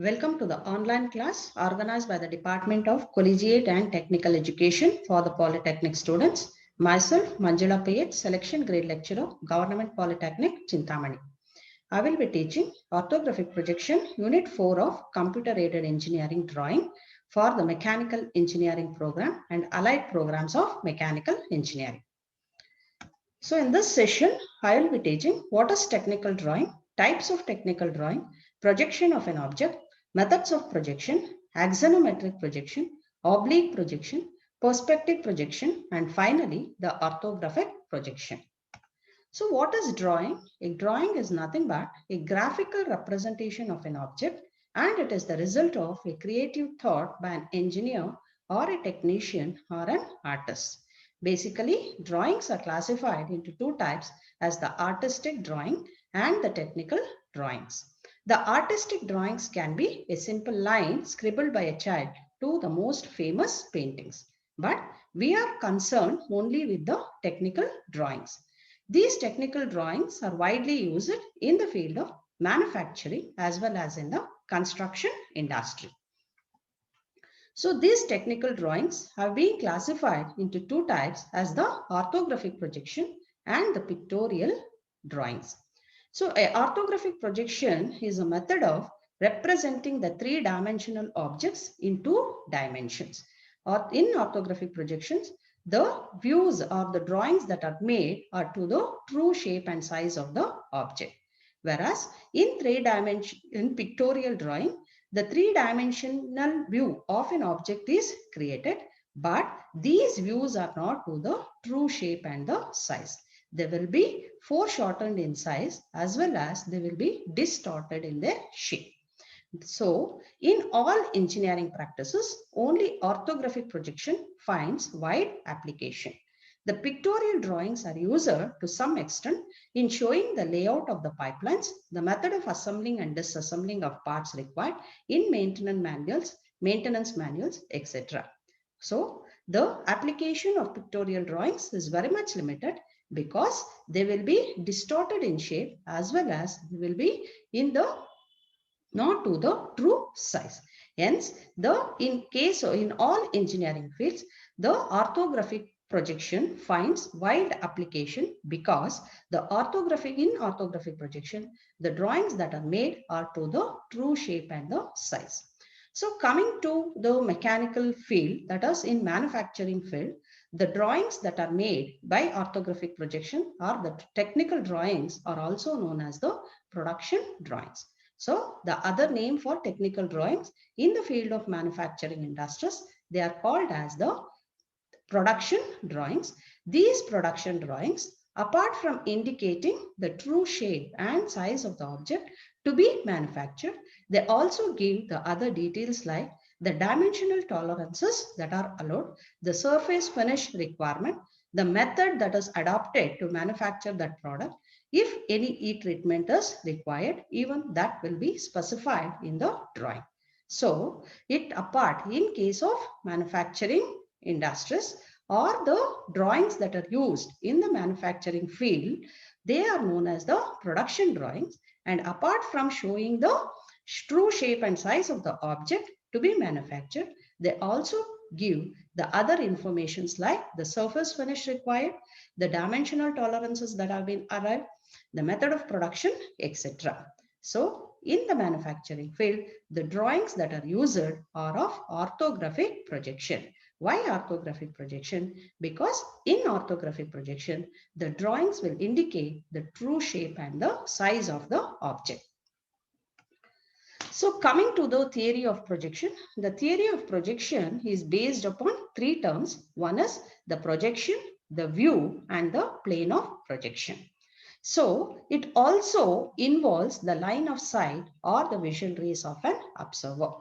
Welcome to the online class organized by the Department of Collegiate and Technical Education for the Polytechnic students. Myself, Manjula Payet, Selection Grade Lecturer, Government Polytechnic, Chintamani. I will be teaching Orthographic Projection, Unit 4 of Computer Aided Engineering Drawing for the Mechanical Engineering Program and Allied Programs of Mechanical Engineering. So in this session, I will be teaching what is technical drawing, types of technical drawing, projection of an object, methods of projection, axonometric projection, oblique projection, perspective projection, and finally the orthographic projection. So what is drawing? A drawing is nothing but a graphical representation of an object, and it is the result of a creative thought by an engineer or a technician or an artist. Basically, drawings are classified into two types as the artistic drawing and the technical drawings. The artistic drawings can be a simple line scribbled by a child to the most famous paintings. But we are concerned only with the technical drawings. These technical drawings are widely used in the field of manufacturing as well as in the construction industry. So these technical drawings have been classified into two types as the orthographic projection and the pictorial drawings. So a orthographic projection is a method of representing the three-dimensional objects in two dimensions. Or in orthographic projections, the views or the drawings that are made are to the true shape and size of the object. Whereas in pictorial drawing, the three-dimensional view of an object is created, but these views are not to the true shape and the size. They will be foreshortened in size as well as they will be distorted in their shape. So, in all engineering practices, only orthographic projection finds wide application. The pictorial drawings are used to some extent in showing the layout of the pipelines, the method of assembling and disassembling of parts required in maintenance manuals, etc. So, the application of pictorial drawings is very much limited because they will be distorted in shape as well as they will be in the not to the true size. Hence, in all engineering fields, the orthographic projection finds wide application because in orthographic projection, the drawings that are made are to the true shape and the size. So coming to the mechanical field, that is in manufacturing field, the drawings that are made by orthographic projection or the technical drawings are also known as the production drawings. So the other name for technical drawings in the field of manufacturing industries, they are called as the production drawings. These production drawings, apart from indicating the true shape and size of the object to be manufactured, they also give the other details like the dimensional tolerances that are allowed, the surface finish requirement, the method that is adopted to manufacture that product. If any heat treatment is required, even that will be specified in the drawing. So, in case of manufacturing industries or the drawings that are used in the manufacturing field, they are known as the production drawings. And apart from showing the true shape and size of the object to be manufactured, they also give the other informations like the surface finish required, the dimensional tolerances that have been arrived, the method of production, etc. So, in the manufacturing field, the drawings that are used are of orthographic projection. Why orthographic projection? Because in orthographic projection, the drawings will indicate the true shape and the size of the object. So coming to the theory of projection, the theory of projection is based upon three terms. One is the projection, the view, and the plane of projection. So it also involves the line of sight or the visual rays of an observer.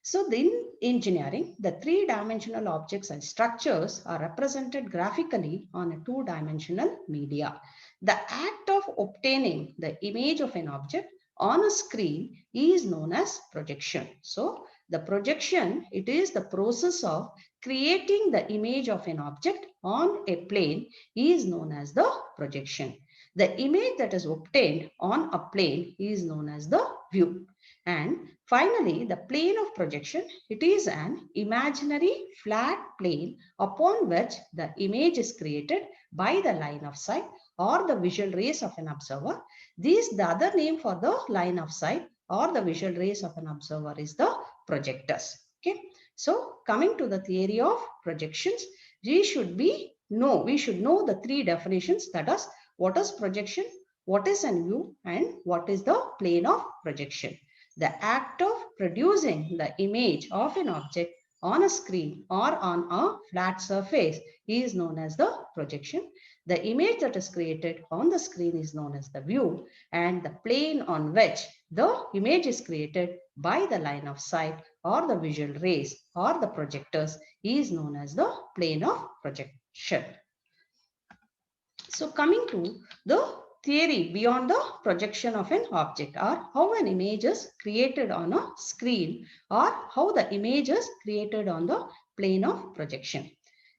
So in engineering, the three-dimensional objects and structures are represented graphically on a two-dimensional media. The act of obtaining the image of an object on a screen is known as projection. So the projection, it is the process of creating the image of an object on a plane is known as the projection. The image that is obtained on a plane is known as the view. And finally, the plane of projection, it is an imaginary flat plane upon which the image is created by the line of sight or the visual rays of an observer. The other name for the line of sight or the visual rays of an observer is the projectors. Okay. So coming to the theory of projections, we should know the three definitions, that is, what is projection, what is an view, and what is the plane of projection. The act of producing the image of an object on a screen or on a flat surface is known as the projection. The image that is created on the screen is known as the view, and the plane on which the image is created by the line of sight or the visual rays or the projectors is known as the plane of projection. So coming to the theory beyond the projection of an object, or how an image is created on a screen, or how the image is created on the plane of projection.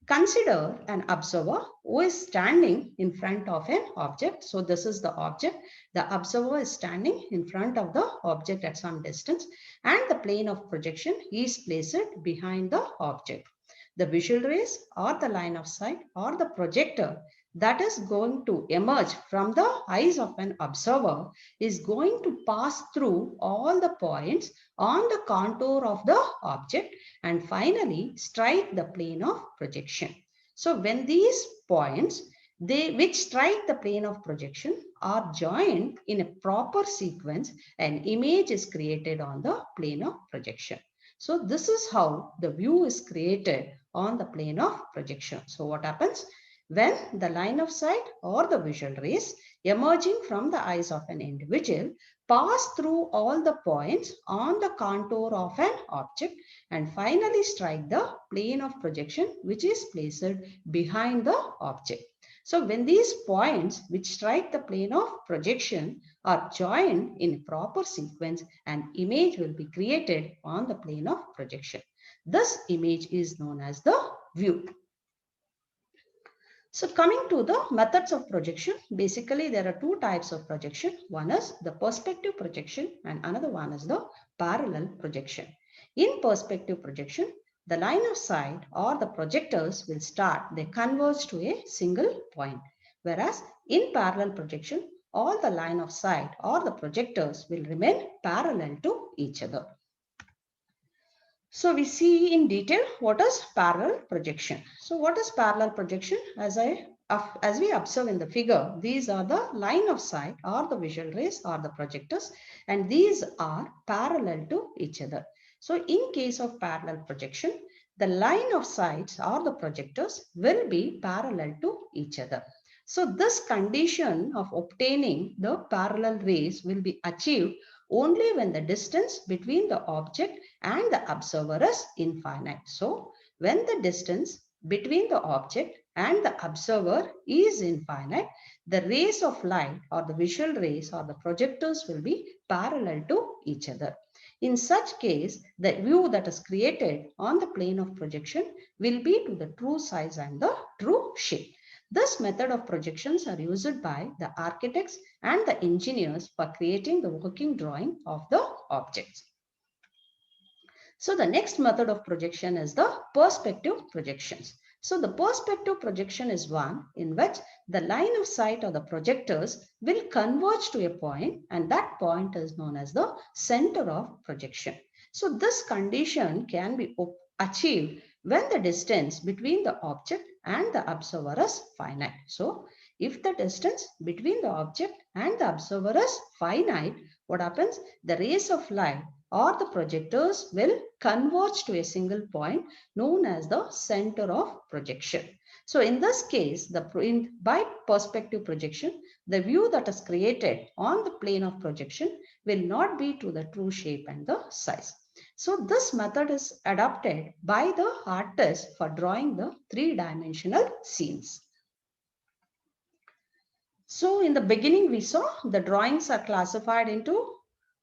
Consider an observer who is standing in front of an object. So this is the object. The observer is standing in front of the object at some distance, and the plane of projection is placed behind the object. The visual rays or the line of sight or the projector that is going to emerge from the eyes of an observer is going to pass through all the points on the contour of the object and finally strike the plane of projection. So when these points which strike the plane of projection are joined in a proper sequence, an image is created on the plane of projection. So this is how the view is created on the plane of projection. So what happens? When the line of sight or the visual rays emerging from the eyes of an individual pass through all the points on the contour of an object and finally strike the plane of projection which is placed behind the object. So when these points which strike the plane of projection are joined in proper sequence, an image will be created on the plane of projection. This image is known as the view. So coming to the methods of projection, basically there are two types of projection. One is the perspective projection and another one is the parallel projection. In perspective projection, the line of sight or the projectors will they converge to a single point. Whereas in parallel projection, all the line of sight or the projectors will remain parallel to each other. So we see in detail what is parallel projection. So what is parallel projection? As we observe in the figure, these are the line of sight or the visual rays or the projectors, and these are parallel to each other. So in case of parallel projection, the line of sights or the projectors will be parallel to each other. So this condition of obtaining the parallel rays will be achieved only when the distance between the object and the observer is infinite. So when the distance between the object and the observer is infinite, the rays of light or the visual rays or the projectors will be parallel to each other. In such case, the view that is created on the plane of projection will be to the true size and the true shape. This method of projections are used by the architects and the engineers for creating the working drawing of the objects. So the next method of projection is the perspective projections. So the perspective projection is one in which the line of sight or the projectors will converge to a point, and that point is known as the center of projection. So this condition can be achieved when the distance between the object and the observer is finite. So if the distance between the object and the observer is finite, what happens? The rays of light or the projectors will converge to a single point known as the center of projection. So in this case, by perspective projection, the view that is created on the plane of projection will not be to the true shape and the size. So this method is adopted by the artist for drawing the three-dimensional scenes. So in the beginning, we saw the drawings are classified into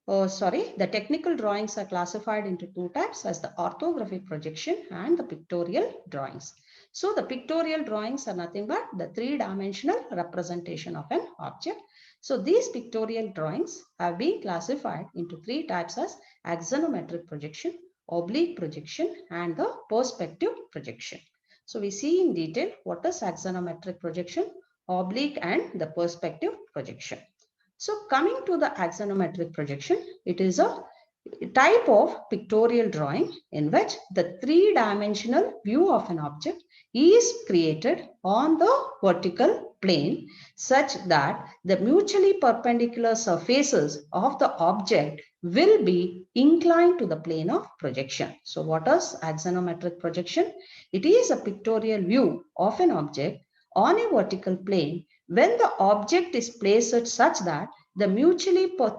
the technical drawings are classified into two types as the orthographic projection and the pictorial drawings. So the pictorial drawings are nothing but the three-dimensional representation of an object. So these pictorial drawings have been classified into three types as axonometric projection, oblique projection, and the perspective projection. So we see in detail what is axonometric projection, oblique, and the perspective projection. So coming to the axonometric projection, it is a type of pictorial drawing in which the three-dimensional view of an object is created on the vertical plane such that the mutually perpendicular surfaces of the object will be inclined to the plane of projection. So what is axonometric projection? It is a pictorial view of an object on a vertical plane when the object is placed such that the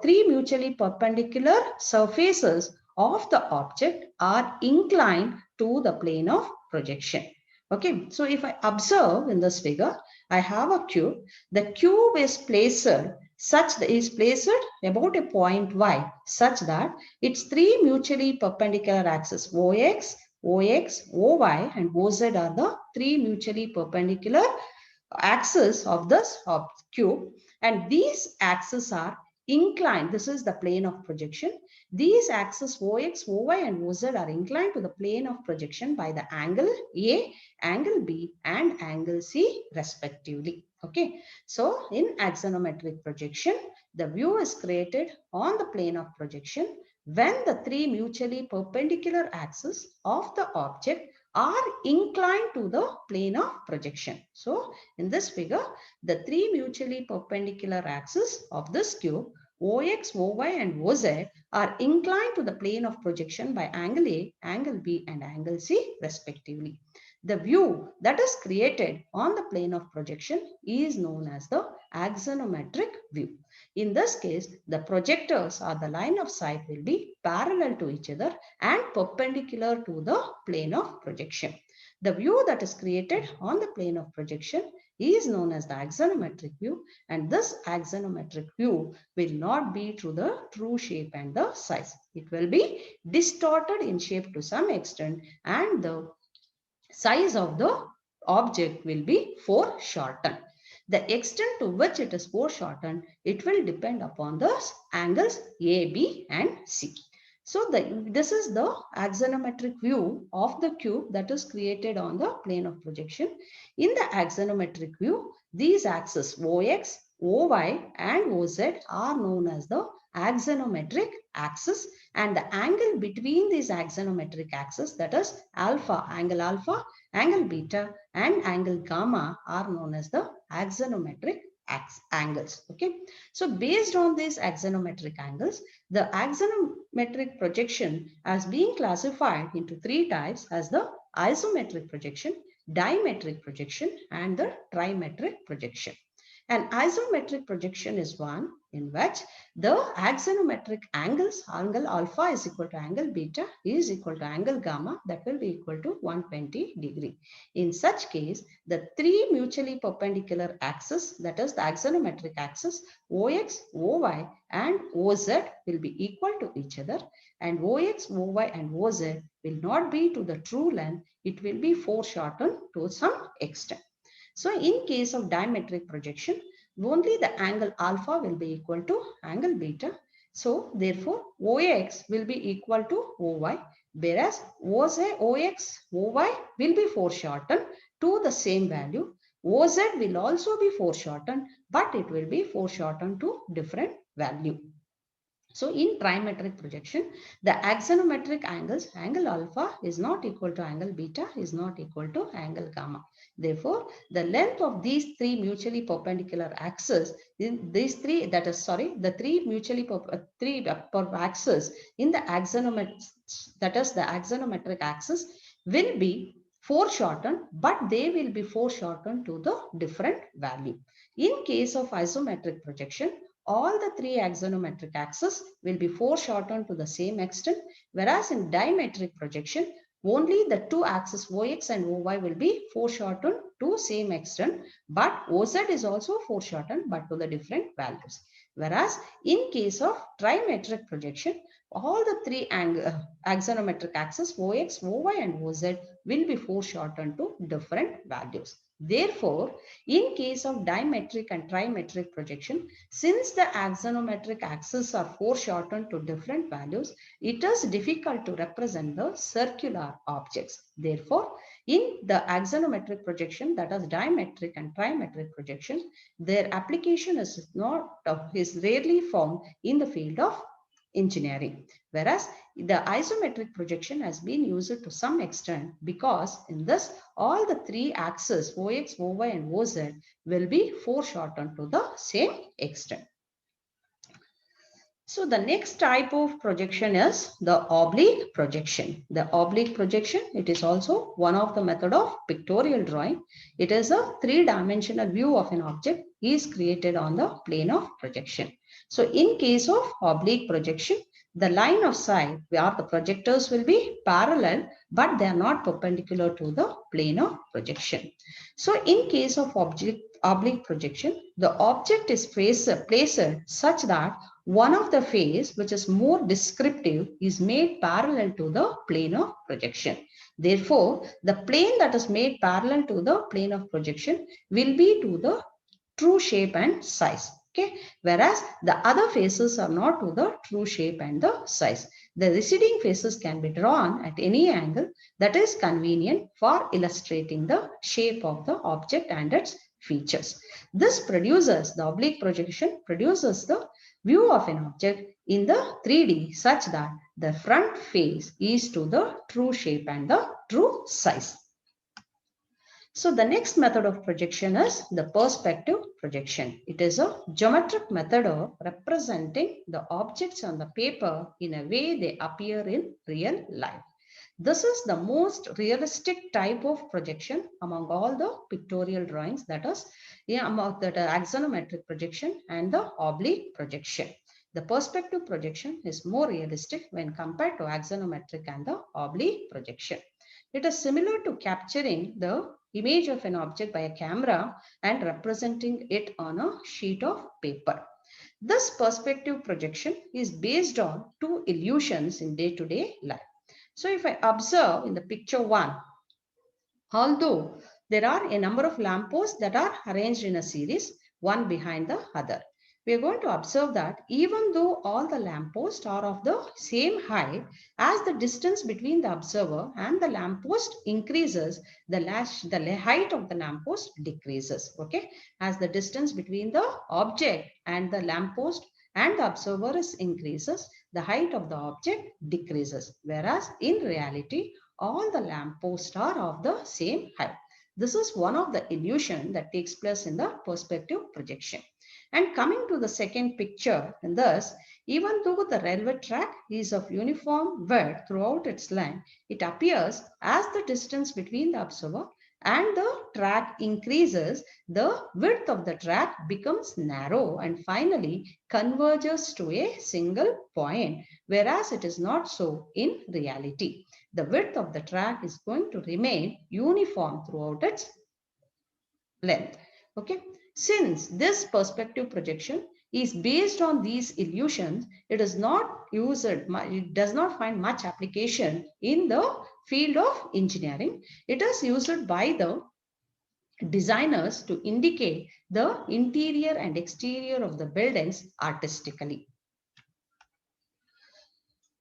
three mutually perpendicular surfaces of the object are inclined to the plane of projection. Okay, so if I observe in this figure, I have a cube. The cube is placed about a point y such that its three mutually perpendicular axes OX, OY, and OZ are the three mutually perpendicular axes of this cube, and these axes are inclined. This is the plane of projection. These axes OX, OY, and OZ are inclined to the plane of projection by the angle A, angle B, and angle C respectively. Okay, so in axonometric projection, the view is created on the plane of projection when the three mutually perpendicular axes of the object are inclined to the plane of projection. So in this figure, the three mutually perpendicular axes of this cube, OX, OY, and OZ, are inclined to the plane of projection by angle A, angle B, and angle C respectively. The view that is created on the plane of projection is known as the axonometric view. In this case, the projectors or the line of sight will be parallel to each other and perpendicular to the plane of projection. The view that is created on the plane of projection is known as the axonometric view, and this axonometric view will not be to the true shape and the size. It will be distorted in shape to some extent, and the size of the object will be foreshortened. The extent to which it is foreshortened, it will depend upon the angles A, B, and C. So this is the axonometric view of the cube that is created on the plane of projection. In the axonometric view, these axes OX, OY, and OZ are known as the axonometric axis, and the angle between these axonometric axes, that is alpha, angle beta, and angle gamma, are known as the axonometric angles. Okay, so based on these axonometric angles, the axonometric projection has been classified into three types as the isometric projection, dimetric projection, and the trimetric projection. An isometric projection is one in which the axonometric angles, angle alpha is equal to angle beta is equal to angle gamma, that will be equal to 120 degree. In such case, the three mutually perpendicular axes, that is the axonometric axis, OX, OY, and OZ will be equal to each other, and OX, OY, and OZ will not be to the true length. It will be foreshortened to some extent. So in case of dimetric projection, only the angle alpha will be equal to angle beta. So therefore, OX will be equal to OY, whereas OX, OY will be foreshortened to the same value. OZ will also be foreshortened, but it will be foreshortened to different value. So in trimetric projection, the axonometric angles, angle alpha is not equal to angle beta is not equal to angle gamma. Therefore, the length of these three mutually perpendicular axes, the three mutually axes in the axonometric axis will be foreshortened, but they will be foreshortened to the different value. In case of isometric projection, all the three axonometric axes will be foreshortened to the same extent, whereas in dimetric projection, only the two axes OX and OY will be foreshortened to same extent, but OZ is also foreshortened, but to the different values. Whereas in case of trimetric projection, all the three axonometric axes OX, OY, and OZ will be foreshortened to different values. Therefore, in case of dimetric and trimetric projection, since the axonometric axes are foreshortened to different values, it is difficult to represent the circular objects. Therefore, in the axonometric projection, that is dimetric and trimetric projection, their application is rarely found in the field of engineering. Whereas the isometric projection has been used to some extent because in this all the three axes OX, OY and OZ will be foreshortened to the same extent. So the next type of projection is the oblique projection. The oblique projection, it is also one of the method of pictorial drawing. It is a three-dimensional view of an object is created on the plane of projection. So in case of oblique projection, the line of sight where the projectors will be parallel, but they are not perpendicular to the plane of projection. So in case of oblique projection, the object is placed such that one of the face, which is more descriptive, is made parallel to the plane of projection. Therefore, the plane that is made parallel to the plane of projection will be to the true shape and size. Okay, whereas the other faces are not to the true shape and the size. The receding faces can be drawn at any angle that is convenient for illustrating the shape of the object and its features. This produces, the oblique projection produces the view of an object in the 3D such that the front face is to the true shape and the true size. So the next method of projection is the perspective projection. It is a geometric method of representing the objects on the paper in a way they appear in real life. This is the most realistic type of projection among all the pictorial drawings, that is among the axonometric projection and the oblique projection. The perspective projection is more realistic when compared to axonometric and the oblique projection. It is similar to capturing the image of an object by a camera and representing it on a sheet of paper. This perspective projection is based on two illusions in day-to-day life. So if I observe in the picture 1, although there are a number of lampposts that are arranged in a series, one behind the other, we are going to observe that even though all the lampposts are of the same height, as the distance between the observer and the lamppost increases, the height of the lamppost decreases. Okay, as the distance between the object and the lamppost and the observer increases, the height of the object decreases. Whereas in reality, all the lampposts are of the same height. This is one of the illusion that takes place in the perspective projection. And coming to the second picture, in this, even though the railway track is of uniform width throughout its length, it appears as the distance between the observer and the track increases, the width of the track becomes narrow and finally converges to a single point, whereas it is not so in reality. The width of the track is going to remain uniform throughout its length. Okay. Since this perspective projection is based on these illusions, it is not used, it does not find much application in the field of engineering. It is used by the designers to indicate the interior and exterior of the buildings artistically.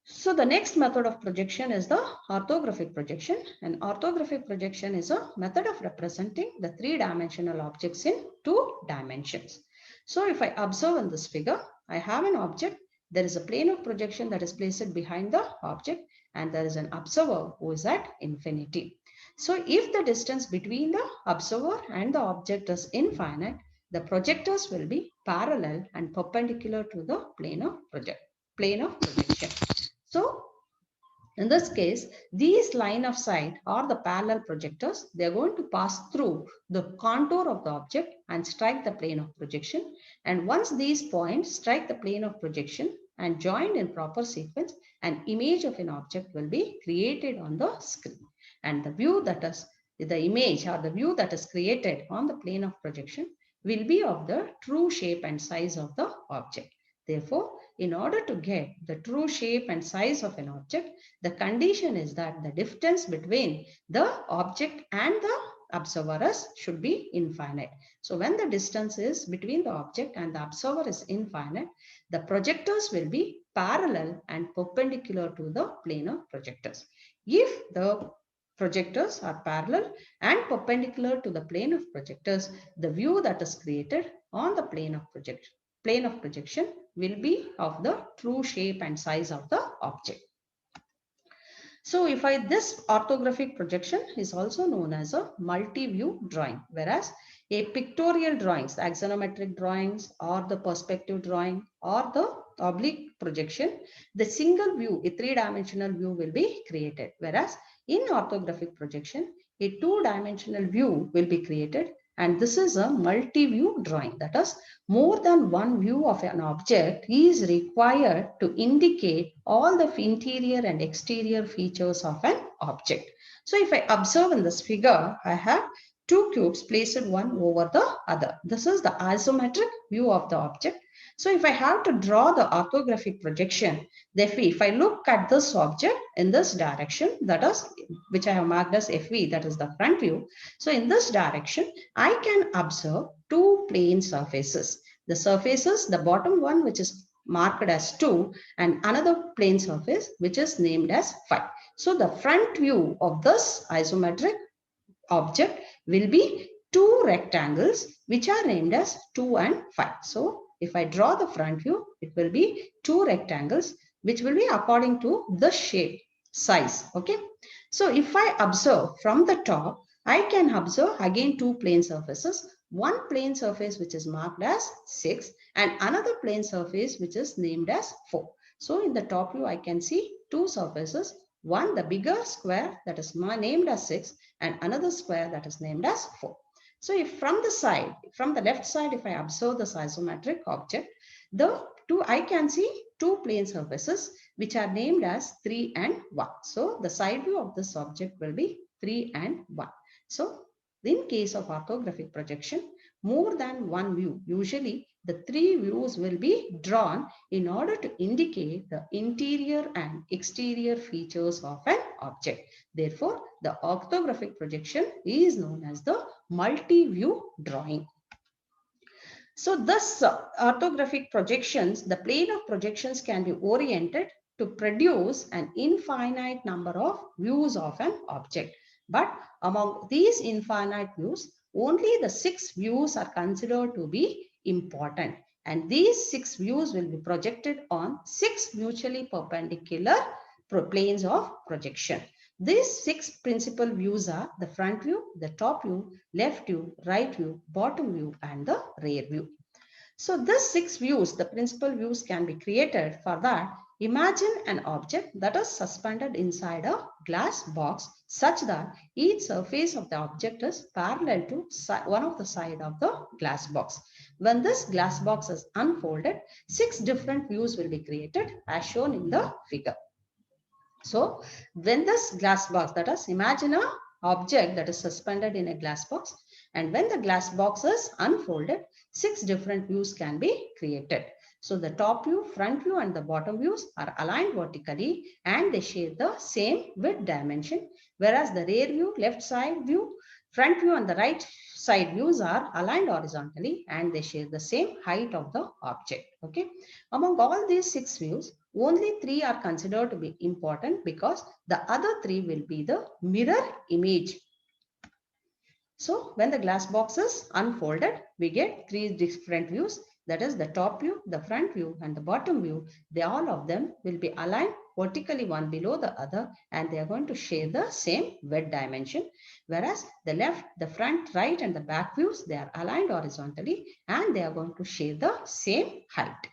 So the next method of projection is the orthographic projection. And orthographic projection is a method of representing the three-dimensional objects in two dimensions. So if I observe in this figure, I have an object. There is a plane of projection that is placed behind the object, and there is an observer who is at infinity. So if the distance between the observer and the object is infinite, the projectors will be parallel and perpendicular to the plane of projection. So in this case, these line of sight or the parallel projectors, they are going to pass through the contour of the object and strike the plane of projection. And once these points strike the plane of projection and joined in proper sequence, an image of an object will be created on the screen. And the view that is the image or the view that is created on the plane of projection will be of the true shape and size of the object. Therefore, in order to get the true shape and size of an object, the condition is that the distance between the object and the observer should be infinite. So when the distance is between the object and the observer is infinite, the projectors will be parallel and perpendicular to the plane of projectors. If the projectors are parallel and perpendicular to the plane of projectors, the view that is created on the plane of projection will be of the true shape and size of the object. So this orthographic projection is also known as a multi-view drawing, whereas a pictorial drawings, the axonometric drawings or the perspective drawing or the oblique projection, the single view, a three-dimensional view will be created, whereas in orthographic projection, a two-dimensional view will be created, and this is a multi-view drawing. That is, more than one view of an object is required to indicate all the interior and exterior features of an object. So if I observe in this figure, I have two cubes placed one over the other. This is the isometric view of the object. So if I have to draw the orthographic projection, therefore if I look at this object in this direction, that is, which I have marked as FV, that is the front view. So in this direction, I can observe two plane surfaces. The surfaces, the bottom one which is marked as 2 and another plane surface which is named as 5. So the front view of this isometric object will be two rectangles which are named as 2 and 5. So if I draw the front view, it will be two rectangles which will be according to the shape, size. Okay. So if I observe from the top, I can observe again two plane surfaces. One plane surface which is marked as 6 and another plane surface which is named as 4. So in the top view, I can see two surfaces. One, the bigger square that is named as 6 and another square that is named as 4. So if from the left side, if I observe this isometric object, I can see two plane surfaces which are named as 3 and 1. So the side view of this object will be 3 and 1. So in case of orthographic projection, more than one view, usually the three views will be drawn in order to indicate the interior and exterior features of an object. Therefore, the orthographic projection is known as the multi-view drawing. So thus orthographic projections, the plane of projections can be oriented to produce an infinite number of views of an object. But among these infinite views, only the 6 views are considered to be important. And these 6 views will be projected on 6 mutually perpendicular planes of projection. These 6 principal views are the front view, the top view, left view, right view, bottom view, and the rear view. So these 6 views, the principal views can be created. For that, imagine an object that is suspended inside a glass box such that each surface of the object is parallel to one of the side of the glass box. When this glass box is unfolded, 6 different views will be created as shown in the figure. So when this glass box, that is, imagine an object that is suspended in a glass box, and when the glass box is unfolded, 6 different views can be created. So the top view, front view, and the bottom views are aligned vertically and they share the same width dimension, whereas the rear view, left side view, front view, and the right side views are aligned horizontally and they share the same height of the object. Okay. Among all these 6 views, only 3 are considered to be important because the other 3 will be the mirror image. So when the glass box is unfolded, we get 3 different views. That is the top view, the front view, and the bottom view. All of them will be aligned vertically one below the other and they are going to share the same width dimension. Whereas the left, the front, right, and the back views, they are aligned horizontally and they are going to share the same height.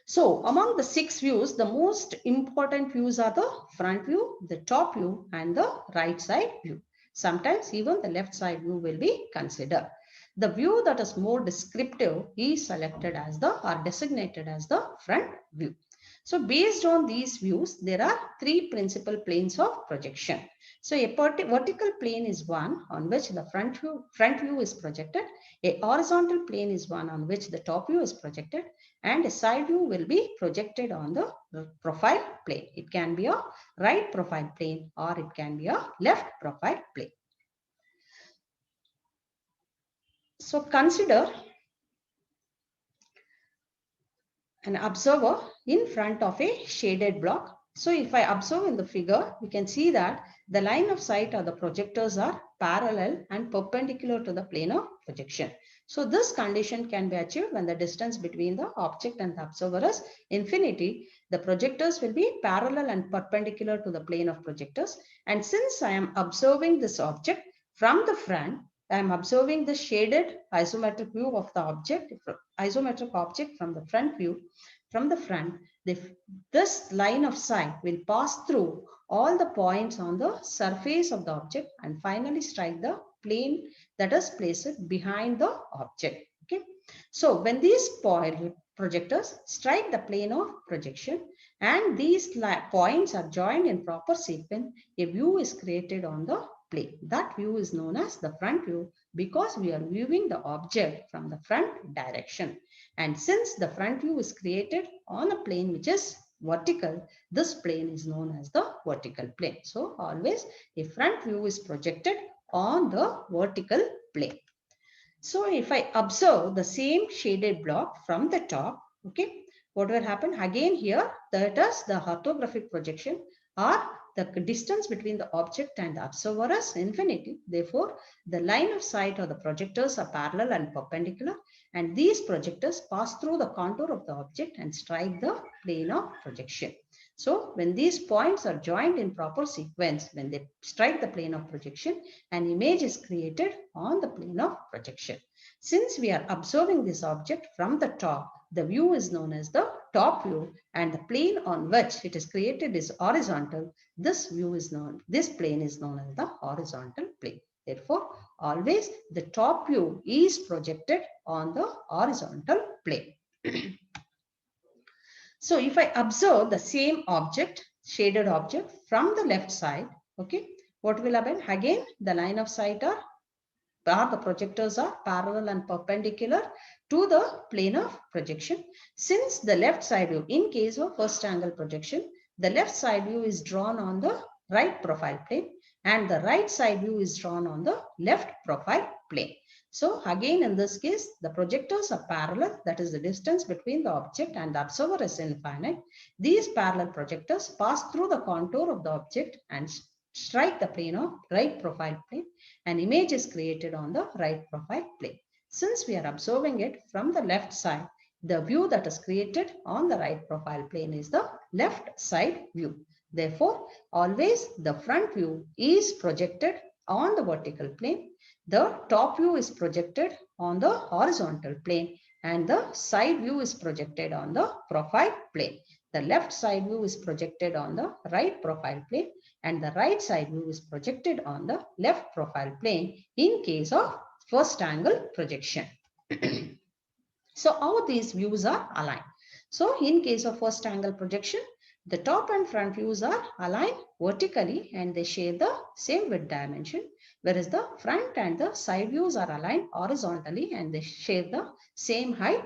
So among the 6 views, the most important views are the front view, the top view, and the right side view. Sometimes even the left side view will be considered. The view that is more descriptive is selected as or designated as the front view. So based on these views, there are 3 principal planes of projection. So a vertical plane is one on which the front view is projected. A horizontal plane is one on which the top view is projected, and a side view will be projected on the profile plane. It can be a right profile plane or it can be a left profile plane. So consider an observer in front of a shaded block. So if I observe in the figure, we can see that the line of sight or the projectors are parallel and perpendicular to the plane of projection. So this condition can be achieved when the distance between the object and the observer is infinity. The projectors will be parallel and perpendicular to the plane of projectors. And since I am observing this object from the front, I am observing the shaded isometric view of the object, isometric object from the front view. From the front, this line of sight will pass through all the points on the surface of the object and finally strike the plane that is placed behind the object. Okay. So when these projectors strike the plane of projection and these points are joined in proper sequence, a view is created on the plane. That view is known as the front view because we are viewing the object from the front direction. And since the front view is created on a plane which is vertical, this plane is known as the vertical plane. So always a front view is projected on the vertical plane. So if I observe the same shaded block from the top, okay, what will happen? Again here, that is the orthographic projection or the distance between the object and the observer is infinity. Therefore, the line of sight or the projectors are parallel and perpendicular, and these projectors pass through the contour of the object and strike the plane of projection. So when these points are joined in proper sequence, when they strike the plane of projection, an image is created on the plane of projection. Since we are observing this object from the top, the view is known as the top view, and the plane on which it is created is horizontal. This plane is known as the horizontal plane. Therefore, always the top view is projected on the horizontal plane. So if I observe the same object, shaded object from the left side, okay, what will happen? Again, the line of sight are the projectors are parallel and perpendicular to the plane of projection. Since the left side view, in case of first angle projection, the left side view is drawn on the right profile plane and the right side view is drawn on the left profile plane. So again, in this case, the projectors are parallel, that is the distance between the object and the observer is infinite. These parallel projectors pass through the contour of the object and strike the plane of right profile plane. An image is created on the right profile plane. Since we are observing it from the left side, the view that is created on the right profile plane is the left side view. Therefore, always the front view is projected on the vertical plane. The top view is projected on the horizontal plane and the side view is projected on the profile plane. The left side view is projected on the right profile plane and the right side view is projected on the left profile plane in case of first angle projection. So how these views are aligned? So in case of first angle projection, the top and front views are aligned vertically and they share the same width dimension, whereas the front and the side views are aligned horizontally and they share the same height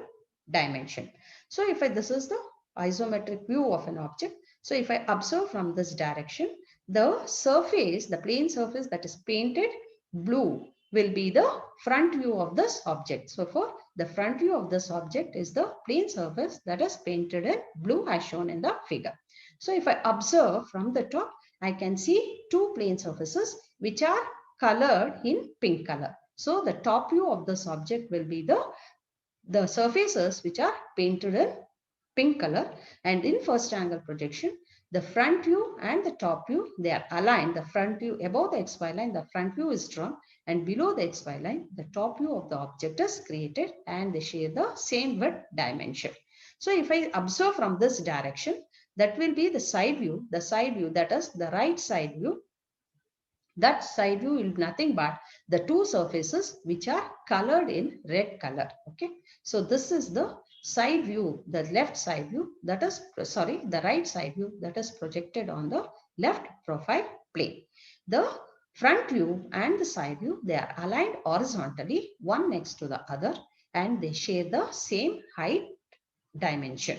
dimension. So if this is the isometric view of an object, so if I observe from this direction, the surface, the plane surface that is painted blue will be the front view of this object. So for the front view of this object is the plane surface that is painted in blue as shown in the figure. So if I observe from the top, I can see two plane surfaces which are colored in pink color. So the top view of this object will be the surfaces which are painted in pink color, and in first angle projection, the front view and the top view, they are aligned. The front view above the XY line, the front view is drawn, and below the XY line, the top view of the object is created and they share the same width dimension. So if I observe from this direction, that will be the side view that is the right side view. That side view will be nothing but the two surfaces which are colored in red color. Okay. So this is the side view, the left side view that is, sorry, the right side view that is projected on the left profile plane. The front view and the side view, they are aligned horizontally, one next to the other, and they share the same height dimension.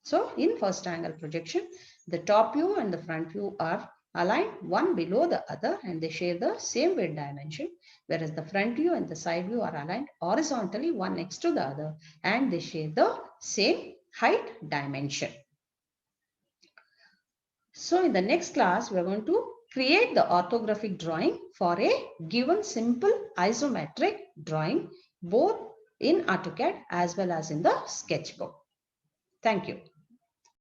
So in first angle projection, the top view and the front view are aligned one below the other and they share the same width dimension, whereas the front view and the side view are aligned horizontally one next to the other and they share the same height dimension. So in the next class, we are going to create the orthographic drawing for a given simple isometric drawing, both in AutoCAD as well as in the sketchbook. Thank you.